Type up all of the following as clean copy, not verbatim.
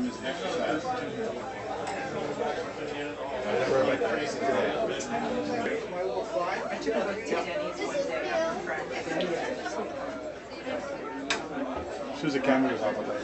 time is an exercise. We're like crazy today. I took a look to Denny's one day on Friday. She was a camera off of that.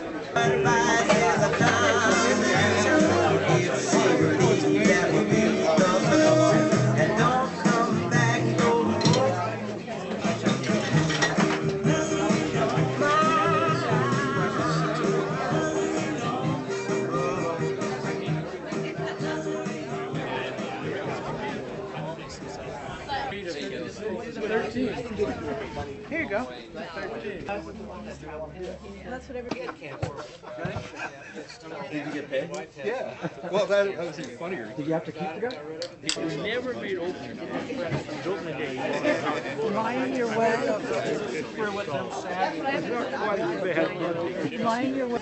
Here you go. That's what everybody can. Did you get paid? Yeah. Well, that was even funnier. Did you have to keep the gun? It was never made open. Open day. Mind your way. For what them sad. Mind your way.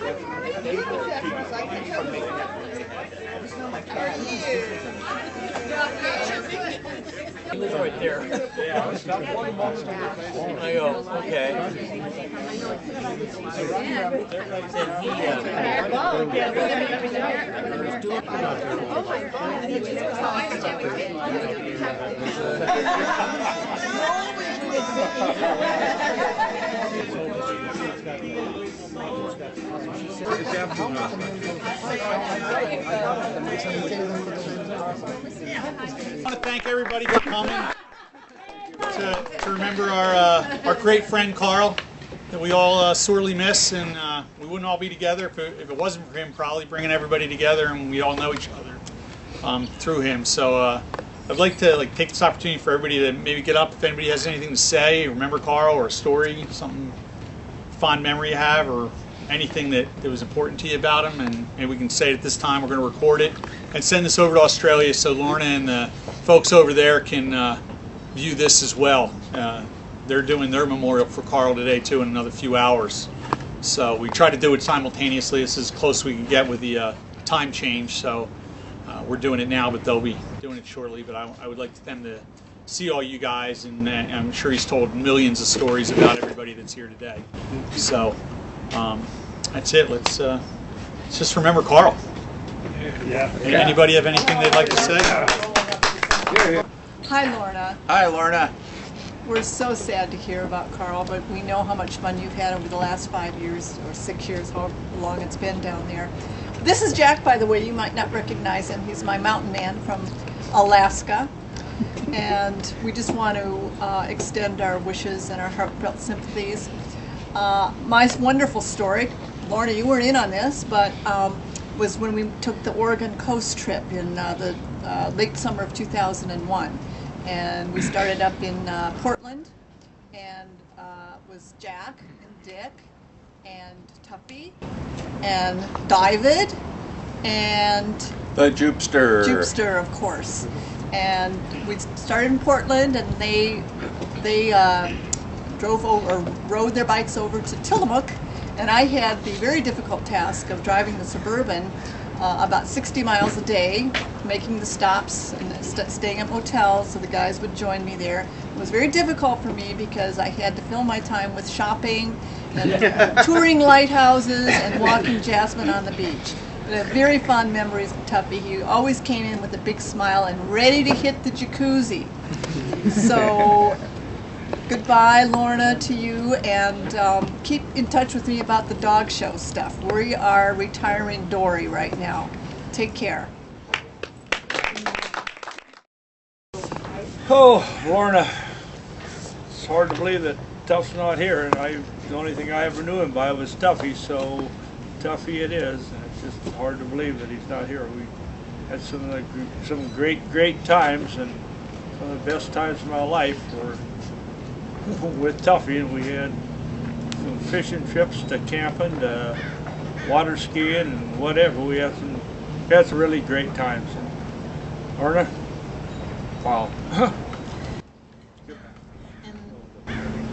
He was right there. Yeah. I go, okay. Then he, I want to thank everybody for coming to remember our great friend Carl that we all sorely miss, and we wouldn't all be together if it wasn't for him probably bringing everybody together, and we all know each other through him. So I'd like to take this opportunity for everybody to maybe get up if anybody has anything to say, remember Carl, or a story, something fond memory you have, or anything that was important to you about him, and maybe we can say it at this time. We're going to record it and send this over to Australia so Lorna and the folks over there can view this as well. They're doing their memorial for Carl today too in another few hours. So we try to do it simultaneously. This is as close as we can get with the time change. So we're doing it now, but they'll be doing it shortly. But I would like them to see all you guys, and I'm sure he's told millions of stories about everybody that's here today. So that's it. Let's just remember Carl. Yeah. Anybody have anything they'd like to say? Hi, Lorna. Hi, Lorna. We're so sad to hear about Carl, but we know how much fun you've had over the last 5 years or 6 years, however long it's been down there. This is Jack, by the way. You might not recognize him. He's my mountain man from Alaska. And we just want to extend our wishes and our heartfelt sympathies. My wonderful story, Lorna, you weren't in on this, but was when we took the Oregon coast trip in the late summer of 2001. And we started up in Portland, and was Jack and Dick and Tuffy and David and The Jupster, of course. And we started in Portland, and they drove over, or rode their bikes over to Tillamook, and I had the very difficult task of driving the Suburban about 60 miles a day, making the stops and staying at motels so the guys would join me there. It was very difficult for me because I had to fill my time with shopping and touring lighthouses and walking Jasmine on the beach. But I have very fond memories of Tuffy. He always came in with a big smile and ready to hit the jacuzzi. So goodbye, Lorna, to you, and keep in touch with me about the dog show stuff. We are retiring Dory right now. Take care. oh, Lorna. It's hard to believe that Tuff's not here, and the only thing I ever knew him by was Tuffy, so Tuffy it is, and it's just hard to believe that he's not here. We had some great times, and some of the best times of my life were with Tuffy, and we had some fishing trips to camping, to water skiing, and whatever. We had some really great times. And Lorna, wow.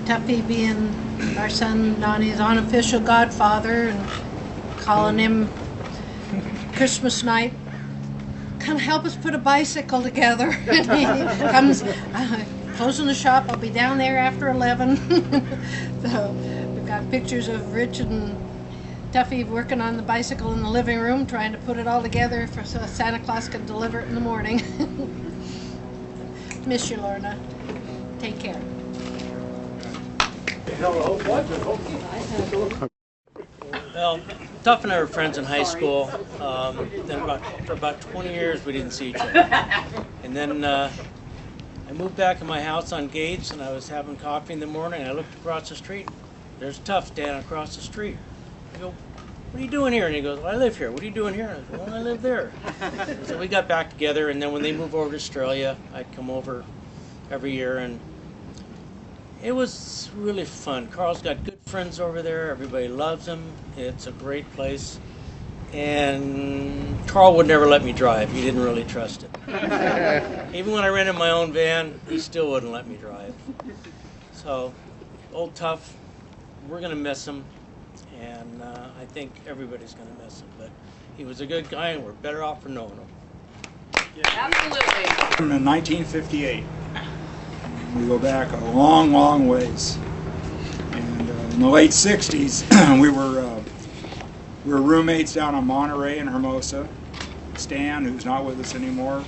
Tuffy being our son Donnie's unofficial godfather, and calling him Christmas night, come help us put a bicycle together. And he comes, closing the shop, I'll be down there after 11. So we've got pictures of Rich and Duffy working on the bicycle in the living room, trying to put it all together so Santa Claus could deliver it in the morning. Miss you, Lorna. Take care. Well, Duff and I were friends in high school. Then for about 20 years we didn't see each other. And then I moved back in my house on Gates, and I was having coffee in the morning, and I looked across the street. There's Tuff standing across the street. I go, "What are you doing here?" And he goes, "Well, I live here." "What are you doing here?" And I said, "Well, I live there." So we got back together, and then when they moved over to Australia, I'd come over every year, and it was really fun. Carl's got good friends over there. Everybody loves him. It's a great place. And Carl would never let me drive. He didn't really trust it. Even when I rented my own van, he still wouldn't let me drive. So, old Tuff, we're going to miss him. And I think everybody's going to miss him. But he was a good guy, and we're better off for knowing him. Absolutely. In 1958. We go back a long, long ways. And in the late 60s, we were roommates down on Monterey and Hermosa. Stan, who's not with us anymore,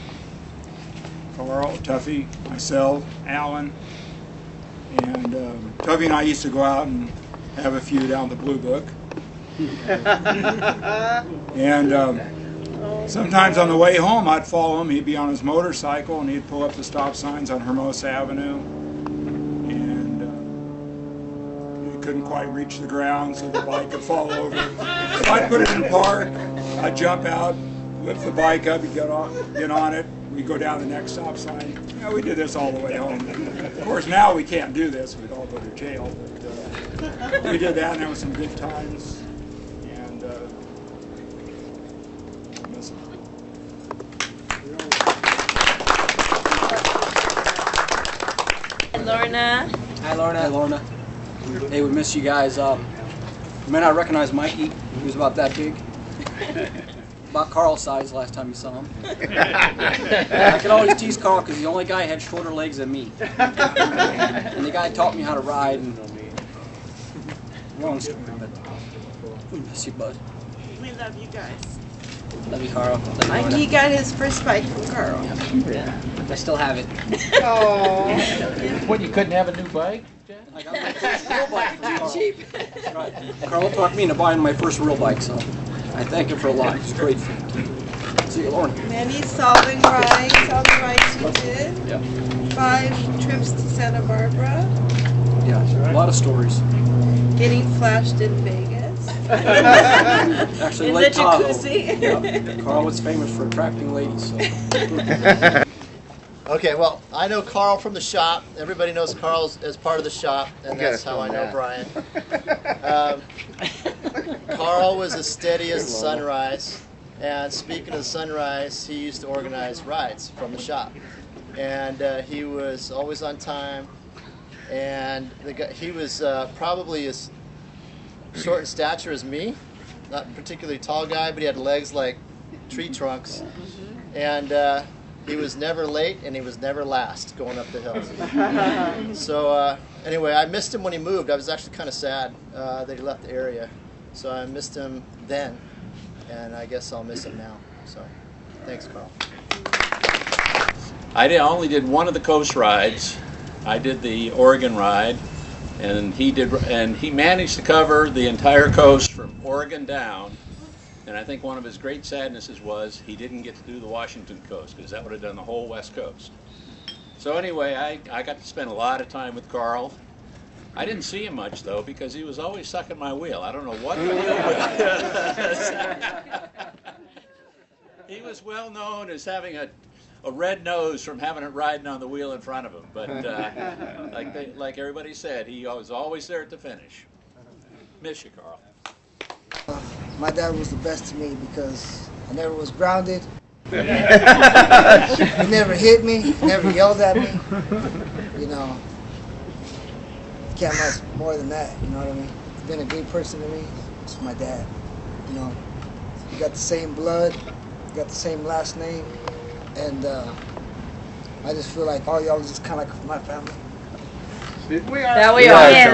Carl, Tuffy, myself, Alan, and Tuffy and I used to go out and have a few down at the Blue Book. And sometimes on the way home, I'd follow him. He'd be on his motorcycle, and he'd pull up the stop signs on Hermosa Avenue. And he couldn't quite reach the ground, so the bike would fall over. If I'd put it in park, I'd jump out, lift the bike up, he'd get on it. We'd go down the next stop sign. Yeah, we did this all the way home. Of course, now we can't do this. We'd all go to jail. But we did that, and there was some good times. And miss him. Lorna. Hi, Lorna. Hi, Lorna. Hey, we miss you guys. You may not recognize Mikey. He was about that big. About Carl's size last time you saw him. I could always tease Carl because the only guy had shorter legs than me. And the guy taught me how to ride. And long story, but we miss you, bud. We love you guys. Love you, Carl. Love you, Mikey Lorna. got his first bike from Carl. Yeah. I still have it. Oh. What, you couldn't have a new bike? I got my first real bike from Carl. Cheap. That's right. Carl talked me into buying my first real bike, so I thank him for a lot. He's great. See you, Lorna. Many solving rides, all the rides you did. Yeah. 5 trips to Santa Barbara. Yeah, a lot of stories. Getting flashed in Vegas. Actually, in Lake the Tahoe. jacuzzi. Yeah. Carl was famous for attracting ladies. So. Okay, well, I know Carl from the shop. Everybody knows Carl as part of the shop, and that's how I know Brian. Carl was as steady as the sunrise, and speaking of the sunrise, he used to organize rides from the shop. And he was always on time, and he was probably as short in stature as me. Not a particularly tall guy, but he had legs like tree trunks. And he was never late, and he was never last going up the hill. So anyway, I missed him when he moved. I was actually kind of sad that he left the area. So I missed him then, and I guess I'll miss him now. So thanks, Carl. I only did one of the coast rides. I did the Oregon ride, and he managed to cover the entire coast from Oregon down. And I think one of his great sadnesses was he didn't get to do the Washington coast, because that would have done the whole West Coast. So anyway, I got to spend a lot of time with Carl. I didn't see him much, though, because he was always sucking my wheel. I don't know what the deal was. He was well known as having a red nose from having it riding on the wheel in front of him. But like everybody said, he was always there at the finish. Miss you, Carl. My dad was the best to me because I never was grounded. He never hit me, never yelled at me. You know, can't much more than that, you know what I mean? He's been a great person to me. It's my dad, you know. We got the same blood, we got the same last name, and I just feel like all y'all are just kind of like my family. That we are.